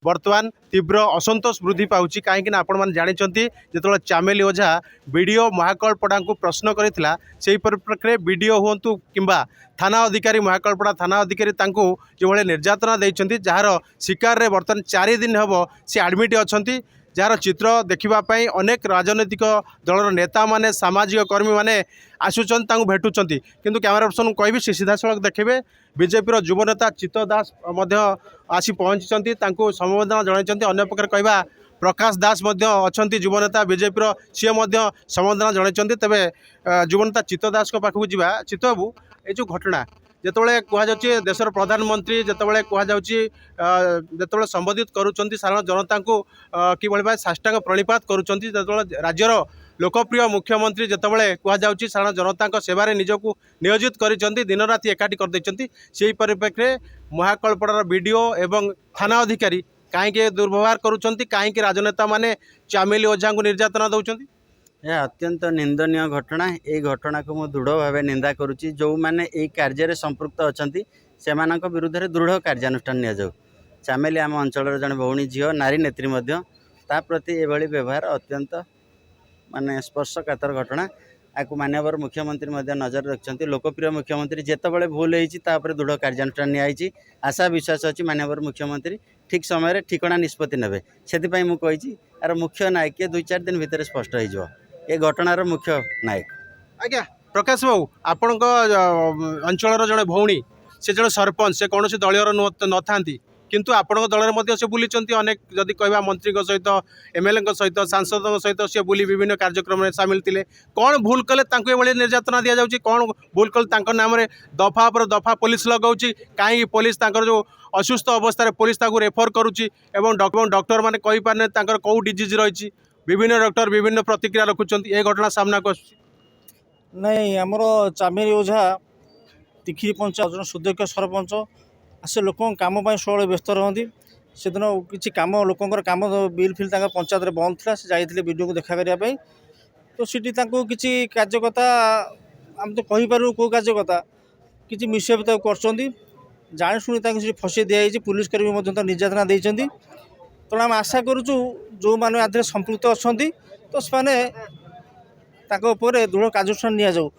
बर्तमान तीव्र असंतोष वृद्धि पाउछि कहीं आपण मैंने जानते जो चामेली ओझा बीडीओ महाकलपड़ा को प्रश्न करता से परिप्रेक्षी बीडीओ हूँ कि थाना अधिकारी महाकलपड़ा थाना अधिकारी जो निर्यातना देते जार शिकार बर्तमान 4 दिन हम सी आडमिट अच्छा जार चित्र देखापी अनेक राजनैतिक दलर नेता माने सामाजिक कर्मी माने आसुचन भेटुंट किंतु कैमरा पर्सन कहि से सीधा सड़क देखिए बीजेपी युवनेता चित्त दास आसी पहुँची संबोधना जनइंट अन्य प्रकार कहवा प्रकाश दास अच्छा युवनेता बीजेपी सी संबोधना जनइंट तेरे युवनेता चित्त दास पाखक जा चित्त बाबू ये जो घटना जितेबाला कहुच्छे देशर प्रधानमंत्री जितेबाला कहुच्छे संबोधित करुँच साधारण जनता को किभली भाव साष्टांग प्रणिपात करुँच राज्यर लोकप्रिय मुख्यमंत्री जितेबाला कहुच्छे साधारण जनता सेवार निजक नियोजित कर दिन राति एकाठी करदे से परिप्रेक्षी महाकलपड़ार बीडीओ एवं थाना अधिकारी कहीं दुर्व्यवहार करुँच कहीं राजनेता माने चामेली ओझा को निर्यातना दौरान यह अत्यंत निंदनीय घटना। ये घटना को मुझे दृढ़ भाव निंदा करुच्ची। जो मैंने यही कार्य संपृक्त अच्छा से विरुद्ध में दृढ़ कार्यानुष्ठान नि जाऊ। चामेली आम अंचल जड़े भौणी झील नारी नेत्री प्रति एभली व्यवहार अत्यंत माने स्पर्शकातर घटना। आपको माननीय मुख्यमंत्री नजर रखिंट लोकप्रिय मुख्यमंत्री जितेबाला भूल होपर दृढ़ कार्यानुष्ठान नि आशा विश्वास अच्छी माननीय मुख्यमंत्री ठीक समय ठिकना निष्पत्ति नेबे से मुझे यार मुख्य नायक किए 2-4 दिन भितर स्पष्ट हो ये घटनार मुख्य नायक। आज्ञा प्रकाश बाबू आपण अंचल जड़े भौणी से जड़े सरपंच से कौन दलर न था किंतु आपण दल से बुली अनेक जदि कहवा मंत्री सहित एमएलए सहित सांसद सहित सी बुली विभिन्न कार्यक्रम में सामिल थे कौन भूल कले ये निर्यातना दि जाऊँगी कौन भूल कले नाम दफा पर दफा पुलिस लगाऊँ कहीं पुलिस जो असुस्थ अवस्था पुलिस रेफर करुच्ची डॉक्टर मैंने कही पारे कौ डिजीज रही विभिन्न डॉक्टर विभिन्न प्रतिक्रिया रखुंट ये घटना सामना कर नहीं आमर चामेली ओझा तिखिरी पंचायत सुदक्ष सरपंच आसे लोक कम सबले व्यस्त रहती से दिन किसी कम लोकर कम बिल फिल पंचायत में बंद था से जाते वीडियो को देखा करने तो सीटी किसी कार्यकर्ता आम तो कहीपर कौ कार्यकर्ता किसी मिसभेद कर जाशुणी फसई दिखाई पुलिस कर्मी निर्यातना देते तेणु आम आशा करुचु जो मैंने आधे संपृक्त अच्छा तो से दृढ़ कार्यानुष्ठान नि जाऊ